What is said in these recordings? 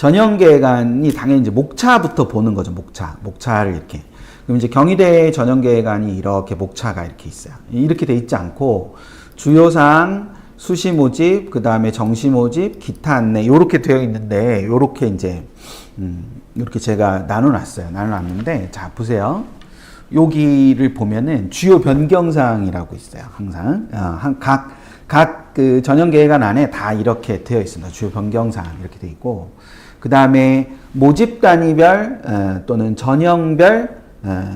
전형계획안이 당연히 이제 목차부터 보는 거죠. 목차를 이렇게. 그럼 이제 경희대 전형계획안이 이렇게 목차가 이렇게 있어요. 이렇게 돼 있지 않고 주요사항, 수시 모집, 그 다음에 정시 모집, 기타 안내 요렇게 되어 있는데 요렇게 이제 이렇게 제가 나눠놨어요. 나눠놨는데 자 보세요. 여기를 보면은 주요 변경사항이라고 있어요. 항상 각 그 전형계획안 안에 다 이렇게 되어 있습니다. 주요 변경사항 이렇게 되어 있고 그 다음에 모집 단위별 또는 전형별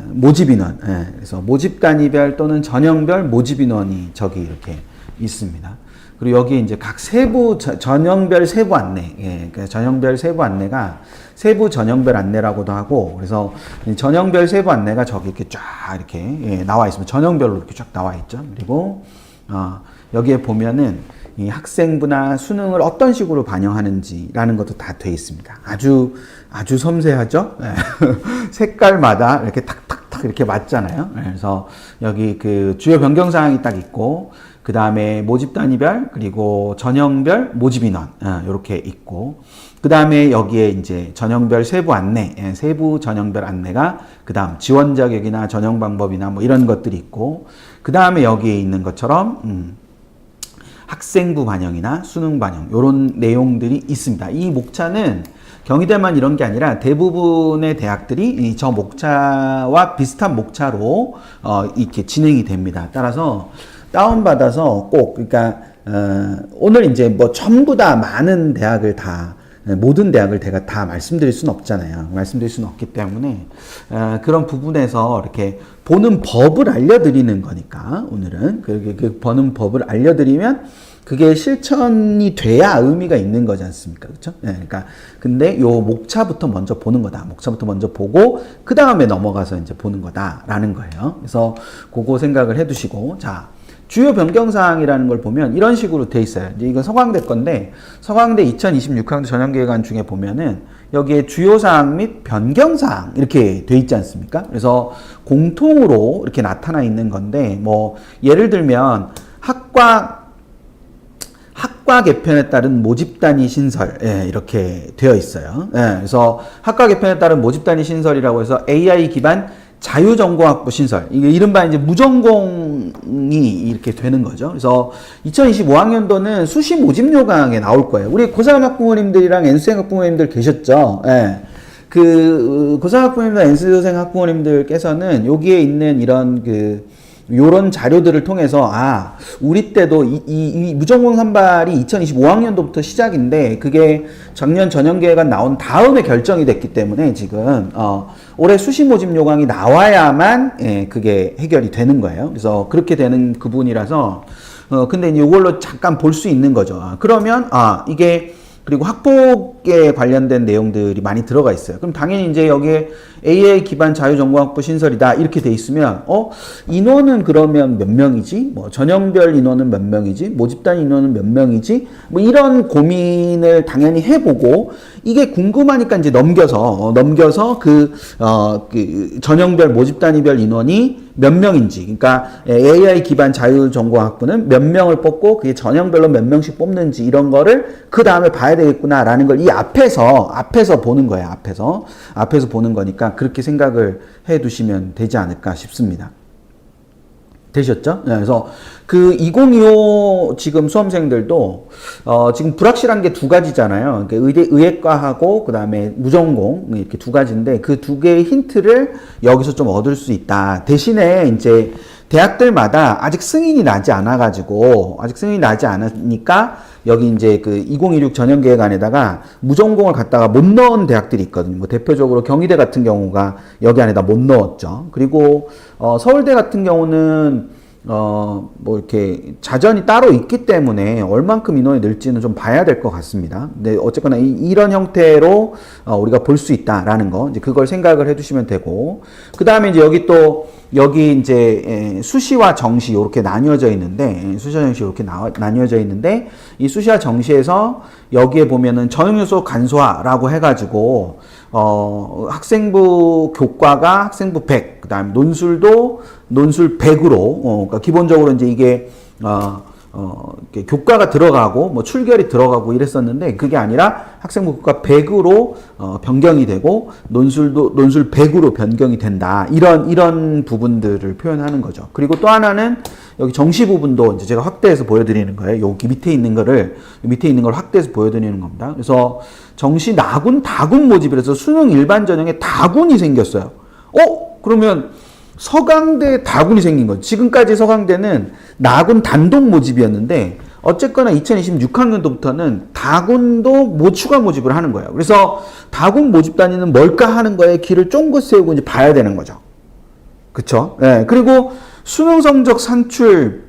모집 인원 그래서 모집 단위별 또는 전형별 모집 인원이 저기 이렇게 있습니다. 그리고 여기 이제 각 세부 전형별 세부 안내, 그러니까 전형별 세부 안내가 세부 전형별 안내라고도 하고, 그래서 전형별 세부 안내가 저기 이렇게 쫙 이렇게 나와 있습니다. 전형별로 이렇게 쫙 나와 있죠. 그리고 여기에 보면은 이 학생부나 수능을 어떤 식으로 반영하는지라는 것도 다 되어 있습니다. 아주 섬세하죠. 색깔마다 이렇게 탁탁탁 이렇게 맞잖아요. 그래서 여기 그 주요 변경 사항이 딱 있고. 그 다음에 모집 단위별 그리고 전형별 모집 인원 이렇게 있고 그 다음에 여기에 이제 전형별 세부 안내 세부 전형별 안내가 그 다음 지원 자격이나 전형 방법이나 뭐 이런 것들이 있고 그 다음에 여기에 있는 것처럼 학생부 반영이나 수능 반영 이런 내용들이 있습니다. 이 목차는 경희대만 이런 게 아니라 대부분의 대학들이 저 목차와 비슷한 목차로 이렇게 진행이 됩니다. 따라서 다운받아서 꼭, 그러니까, 오늘 이제 뭐 전부 다 많은 대학을 모든 대학을 제가 다 말씀드릴 수는 없잖아요. 말씀드릴 수는 없기 때문에, 그런 부분에서 이렇게 보는 법을 알려드리는 거니까, 오늘은. 그 보는 법을 알려드리면, 그게 실천이 돼야 의미가 있는 거지 않습니까? 그렇죠? 네, 그러니까 근데 요 목차부터 먼저 보는 거다. 목차부터 먼저 보고 그 다음에 넘어가서 이제 보는 거다라는 거예요. 그래서 그거 생각을 해두시고 자. 주요 변경사항이라는 걸 보면 이런 식으로 돼 있어요. 이제 이건 서강대 건데 서강대 2026학년 전형계획안 중에 보면은 여기에 주요사항 및 변경사항 이렇게 돼 있지 않습니까? 그래서 공통으로 이렇게 나타나 있는 건데 뭐 예를 들면 학과 개편에 따른 모집단위 신설 이렇게 되어 있어요. 그래서 학과 개편에 따른 모집단위 신설이라고 해서 AI 기반 자유전공학부 신설. 이게 이른바 이제 무전공이 이렇게 되는 거죠. 그래서 2025학년도는 수시 모집 요강에 나올 거예요. 우리 고3 학부모님들이랑 N수생 학부모님들 계셨죠? 그 고3 학부모님들, N수생 학부모님들께서는 여기에 있는 이런 요런 자료들을 통해서 우리 때도 이 무전공 선발이 2025학년도부터 시작인데 그게 작년 전형계획안 나온 다음에 결정이 됐기 때문에 지금 올해 수시 모집 요강이 나와야만 그게 해결이 되는 거예요. 그래서 그렇게 되는 부분이라서 근데 이제 이걸로 잠깐 볼 수 있는 거죠. 그러면 이게 그리고 학폭에 관련된 내용들이 많이 들어가 있어요. 그럼 당연히 이제 여기에 AA 기반 자유전공학부 신설이다 이렇게 돼 있으면 인원은 그러면 몇 명이지? 뭐 전형별 인원은 몇 명이지? 모집단 인원은 몇 명이지? 뭐 이런 고민을 당연히 해보고 이게 궁금하니까 이제 넘겨서 그 전형별 모집단위별 인원이 몇 명인지, 그러니까 AI 기반 자유전공학부는 몇 명을 뽑고 그게 전형별로 몇 명씩 뽑는지 이런 거를 그 다음에 봐야 되겠구나라는 걸 이 앞에서 보는 거예요. 앞에서 보는 거니까 그렇게 생각을 해 두시면 되지 않을까 싶습니다. 되셨죠? 그래서 그 2025 지금 수험생들도 지금 불확실한 게 두 가지잖아요. 그러니까 의예과하고 그 다음에 무전공 이렇게 두 가지인데 그 두 개의 힌트를 여기서 좀 얻을 수 있다. 대신에 이제 대학들마다 아직 승인이 나지 않으니까 여기 이제 그 2026 전형계획안에다가 무전공을 갖다가 못 넣은 대학들이 있거든요. 뭐 대표적으로 경희대 같은 경우가 여기 안에다 못 넣었죠. 그리고 서울대 같은 경우는 뭐 이렇게 자전이 따로 있기 때문에 얼만큼 인원이 늘지는 좀 봐야 될 것 같습니다. 근데 어쨌거나 이런 형태로 우리가 볼 수 있다라는 거, 이제 그걸 생각을 해두시면 되고, 그 다음에 이제 여기 이제 수시와 정시 이렇게 나뉘어져 있는데, 수시와 정시 이렇게 나뉘어져 있는데, 이 수시와 정시에서 여기에 보면은 전형요소 간소화라고 해가지고 학생부 교과가 학생부 100, 그 다음에 논술도 논술 100으로, 그러니까 기본적으로 이제 이게, 이렇게 교과가 들어가고 뭐 출결이 들어가고 이랬었는데 그게 아니라 학생부 교과 100으로 변경이 되고 논술 100으로 변경이 된다. 이런 부분들을 표현하는 거죠. 그리고 또 하나는 여기 정시 부분도 이제 제가 확대해서 보여드리는 거예요. 여기 밑에 있는 걸 확대해서 보여드리는 겁니다. 그래서 정시 나군 다군 모집이라서 수능 일반 전형에 다군이 생겼어요. 그러면 서강대 다군이 생긴 거죠. 지금까지 서강대는 나군 단독 모집이었는데 어쨌거나 2026학년도부터는 다군도 추가 모집을 하는 거예요. 그래서 다군 모집단위는 뭘까 하는 거에 길을 쫑긋 세우고 이제 봐야 되는 거죠. 그쵸? 네. 그리고 수능 성적 산출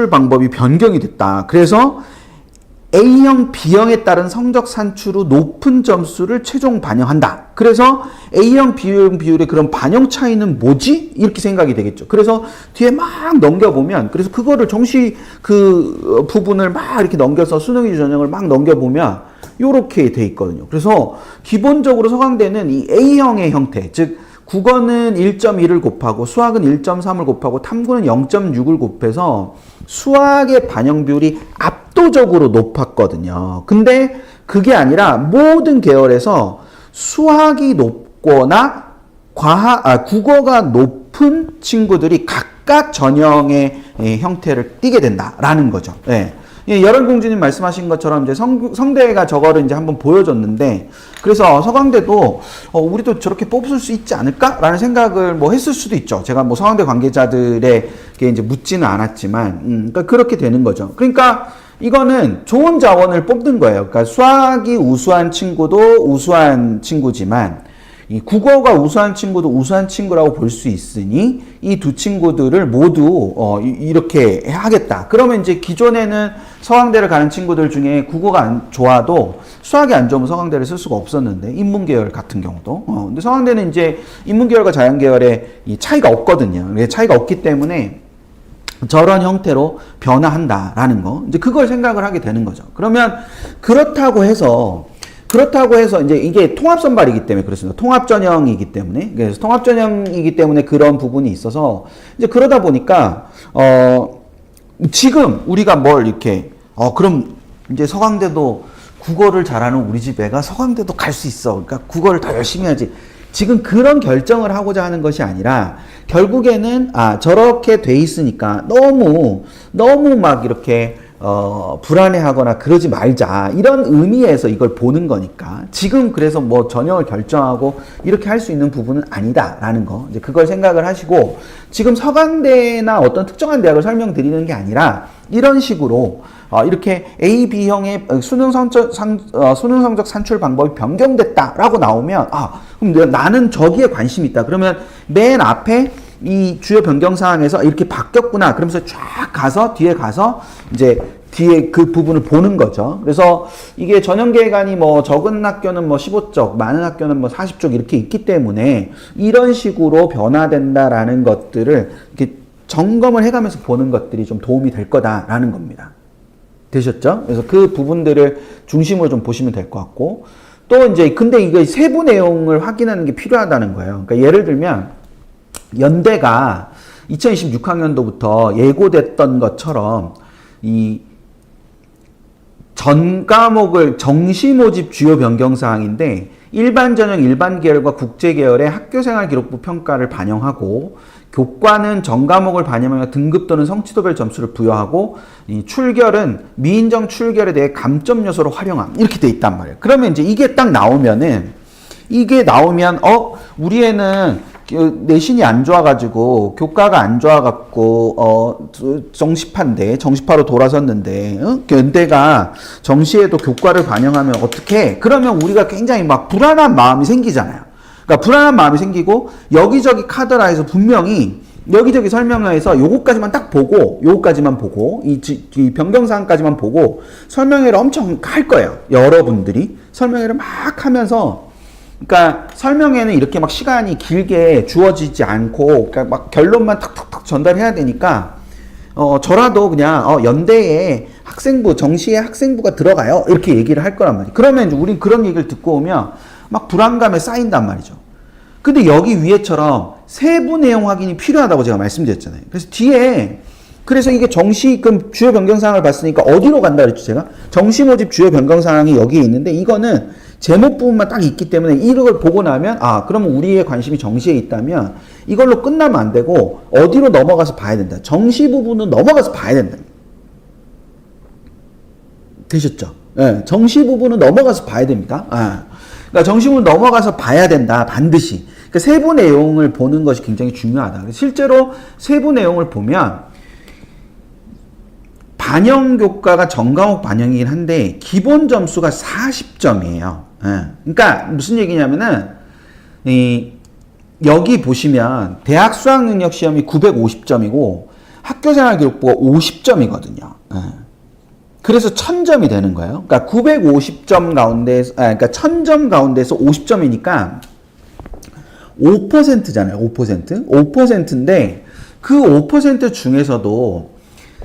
방법이 변경이 됐다. 그래서 A형, B형에 따른 성적 산출 후 높은 점수를 최종 반영한다. 그래서 A형, B형 비율의 그런 반영 차이는 뭐지? 이렇게 생각이 되겠죠. 그래서 뒤에 막 넘겨보면, 그래서 그거를 정시 그 부분을 막 이렇게 넘겨서 수능 위주 전형을 막 넘겨보면 요렇게 돼 있거든요. 그래서 기본적으로 서강대는 이 A형의 형태, 즉 국어는 1.1을 곱하고 수학은 1.3을 곱하고 탐구는 0.6을 곱해서 수학의 반영 비율이 압도적으로 높았거든요. 근데 그게 아니라 모든 계열에서 수학이 높거나 국어가 높은 친구들이 각각 전형의 형태를 띠게 된다라는 거죠. 네. 열혈공주님 말씀하신 것처럼 이제 성대가 저거를 이제 한번 보여줬는데, 그래서 서강대도 우리도 저렇게 뽑을 수 있지 않을까라는 생각을 뭐 했을 수도 있죠. 제가 뭐 서강대 관계자들에게 이제 묻지는 않았지만, 그러니까 그렇게 되는 거죠. 그러니까 이거는 좋은 자원을 뽑는 거예요. 그러니까 수학이 우수한 친구도 우수한 친구지만, 이 국어가 우수한 친구도 우수한 친구라고 볼 수 있으니 이 두 친구들을 모두 이렇게 하겠다. 그러면 이제 기존에는 서강대를 가는 친구들 중에 국어가 안 좋아도 수학이 안 좋으면 서강대를 쓸 수가 없었는데, 인문계열 같은 경우도. 근데 서강대는 이제 인문계열과 자연계열에 이 차이가 없거든요. 차이가 없기 때문에 저런 형태로 변화한다라는 거. 이제 그걸 생각을 하게 되는 거죠. 그러면 그렇다고 해서 이제 이게 통합선발이기 때문에 그렇습니다. 통합전형이기 때문에. 그래서 통합전형이기 때문에 그런 부분이 있어서 이제 그러다 보니까, 지금 우리가 뭘 이렇게, 그럼 이제 서강대도 국어를 잘하는 우리 집 애가 서강대도 갈 수 있어. 그러니까 국어를 더 열심히 해야지. 지금 그런 결정을 하고자 하는 것이 아니라 결국에는, 저렇게 돼 있으니까 너무 막 이렇게 불안해하거나 그러지 말자, 이런 의미에서 이걸 보는 거니까 지금 그래서 뭐 전형을 결정하고 이렇게 할 수 있는 부분은 아니다라는 거, 이제 그걸 생각을 하시고, 지금 서강대나 어떤 특정한 대학을 설명드리는 게 아니라 이런 식으로 이렇게 A, B형의 수능 성적 산출 방법이 변경됐다라고 나오면, 그럼 나는 저기에 관심이 있다. 그러면 맨 앞에 이 주요 변경 사항에서 이렇게 바뀌었구나. 그러면서 쫙 가서 뒤에 가서 이제 뒤에 그 부분을 보는 거죠. 그래서 이게 전형계획안이 뭐 적은 학교는 뭐 15쪽, 많은 학교는 뭐 40쪽 이렇게 있기 때문에 이런 식으로 변화된다라는 것들을 이렇게 점검을 해가면서 보는 것들이 좀 도움이 될 거다라는 겁니다. 되셨죠? 그래서 그 부분들을 중심으로 좀 보시면 될 것 같고, 또 이제 근데 이거 세부 내용을 확인하는 게 필요하다는 거예요. 그러니까 예를 들면 연대가 2026학년도부터 예고됐던 것처럼 이 전 과목을 정시 모집 주요 변경 사항인데, 일반 전형, 일반 계열과 국제 계열의 학교생활 기록부 평가를 반영하고, 교과는 전 과목을 반영하며 등급 또는 성취도별 점수를 부여하고, 이 출결은 미인정 출결에 대해 감점 요소로 활용함, 이렇게 돼 있단 말이에요. 그러면 이제 이게 딱 나오면 우리 애는 내신이 안 좋아가지고 교과가 안 좋아갖고 정시파로 돌아섰는데 연대가 정시에도 교과를 반영하면 어떡해? 그러면 우리가 굉장히 막 불안한 마음이 생기잖아요. 그러니까 불안한 마음이 생기고, 여기저기 카더라에서 분명히 여기저기 설명회에서 요거까지만 딱 보고, 이 변경사항까지만 보고 설명회를 엄청 할 거예요. 여러분들이 설명회를 막 하면서, 그러니까 설명회는 이렇게 막 시간이 길게 주어지지 않고, 그러니까 막 결론만 탁탁탁 전달해야 되니까, 저라도 그냥 연대에 학생부, 정시에 학생부가 들어가요, 이렇게 얘기를 할 거란 말이에요. 그러면 우린 그런 얘기를 듣고 오면 막 불안감에 쌓인단 말이죠. 근데 여기 위에처럼 세부 내용 확인이 필요하다고 제가 말씀드렸잖아요. 그래서 뒤에 그래서 이게 그럼 주요 변경 사항을 봤으니까 어디로 간다 그랬죠, 제가? 정시 모집 주요 변경 사항이 여기에 있는데 이거는 제목 부분만 딱 있기 때문에 이걸 보고 나면 그러면 우리의 관심이 정시에 있다면 이걸로 끝나면 안 되고 어디로 넘어가서 봐야 된다. 정시 부분은 넘어가서 봐야 된다. 되셨죠? 네, 정시 부분은 넘어가서 봐야 됩니다. 그러니까 정시 부분 넘어가서 봐야 된다. 반드시. 그러니까 세부 내용을 보는 것이 굉장히 중요하다. 실제로 세부 내용을 보면 반영 교과가 전과목 반영이긴 한데 기본 점수가 40점이에요. 그러니까 무슨 얘기냐면은 여기 보시면 대학 수학 능력 시험이 950점이고 학교생활기록부가 50점이거든요. 그래서 1000점이 되는 거예요. 그러니까 950점 가운데서 그러니까 1000점 가운데서 50점이니까 5%잖아요. 5%인데 그 5% 중에서도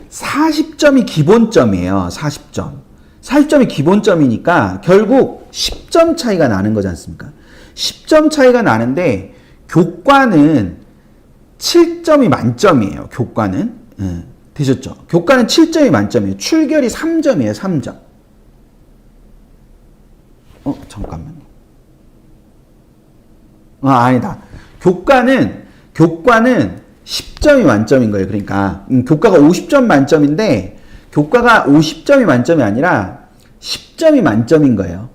40점이 기본점이에요. 40점이 기본점이니까 결국 10점 차이가 나는 거지 않습니까? 10점 차이가 나는데 교과는 7점이 만점이에요. 교과는. 되셨죠? 교과는 7점이 만점이에요. 출결이 3점이에요. 3점. 잠깐만요. 아니다. 교과는 10점이 만점인 거예요. 그러니까 교과가 50점 만점인데 교과가 50점이 만점이 아니라 10점이 만점인 거예요.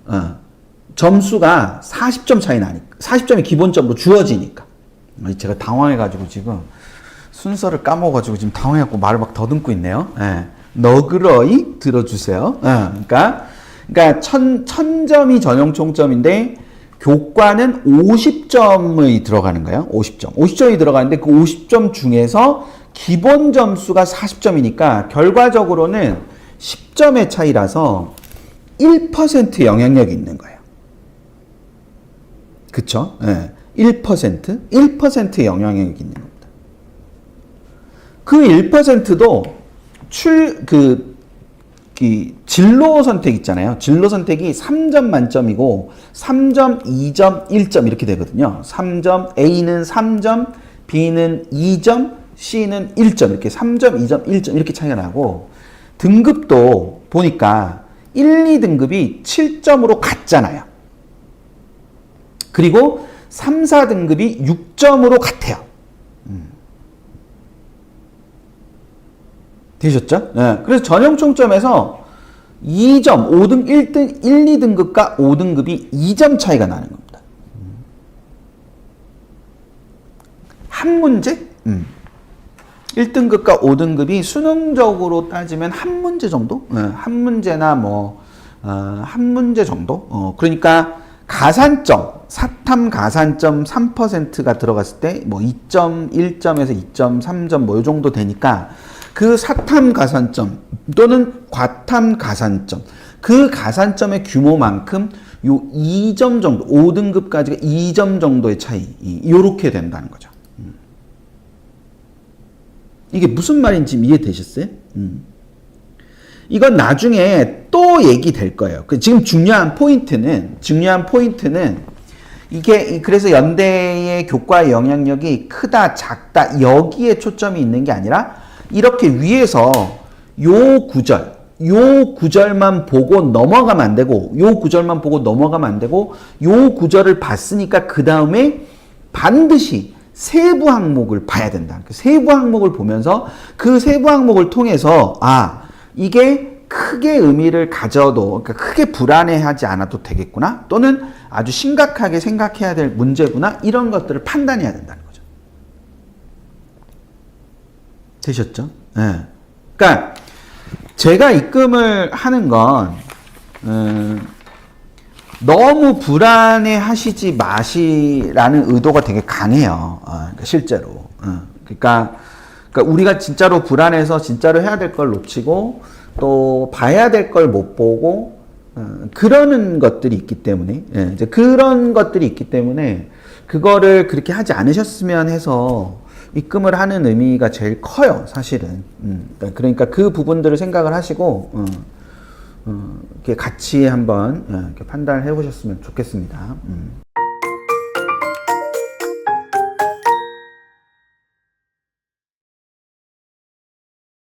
점수가 40점 차이 나니까. 40점이 기본점으로 주어지니까. 제가 당황해가지고 지금 순서를 까먹어가지고 지금 당황해갖고 말을 막 더듬고 있네요. 너그러이 들어주세요. 그러니까 1000점이 전형 총점인데 교과는 50점이 들어가는 거예요. 50점이 들어가는데 그 50점 중에서 기본 점수가 40점이니까 결과적으로는 10점의 차이라서 1% 영향력이 있는 거예요. 그쵸? 1%의 영향력이 있는 겁니다. 그 1%도 진로 선택 있잖아요. 진로 선택이 3점 만점이고 3점, 2점, 1점 이렇게 되거든요. 3점, A는 3점, B는 2점, C는 1점 이렇게 3점, 2점, 1점 이렇게 차이가 나고 등급도 보니까 1, 2등급이 7점으로 같잖아요. 그리고 3, 4등급이 6점으로 같아요. 되셨죠? 그래서 전형 총점에서 2점, 1, 2등급과 5등급이 2점 차이가 나는 겁니다. 한 문제? 1등급과 5등급이 수능적으로 따지면 한 문제 정도? 한 문제나 한 문제 정도? 그러니까 가산점, 사탐 가산점 3%가 들어갔을 때 2점, 1점에서 2점, 3점 이 정도 되니까 그 사탐 가산점 또는 과탐 가산점 그 가산점의 규모만큼 요 2점 정도 5등급까지가 2점 정도의 차이 요렇게 된다는 거죠. 이게 무슨 말인지 이해되셨어요? 이건 나중에 또 얘기될 거예요. 지금 중요한 포인트는 이게 그래서 연대의 교과의 영향력이 크다 작다 여기에 초점이 있는 게 아니라 이렇게 위에서 요 구절만 보고 넘어가면 안 되고 요 구절을 봤으니까 그 다음에 반드시 세부 항목을 봐야 된다. 세부 항목을 보면서 그 세부 항목을 통해서 이게 크게 의미를 가져도 그러니까 크게 불안해하지 않아도 되겠구나 또는 아주 심각하게 생각해야 될 문제구나 이런 것들을 판단해야 된다는 거죠. 되셨죠? 그러니까 제가 입금을 하는 건 너무 불안해 하시지 마시라는 의도가 되게 강해요. 그러니까 실제로. 그러니까 우리가 진짜로 불안해서 진짜로 해야 될 걸 놓치고 또 봐야 될 걸 못 보고 그러는 것들이 있기 때문에 이제 그런 것들이 있기 때문에 그거를 그렇게 하지 않으셨으면 해서 입금을 하는 의미가 제일 커요, 사실은. 그러니까 그 부분들을 생각을 하시고 이렇게 같이 한번 이렇게 판단을 해보셨으면 좋겠습니다.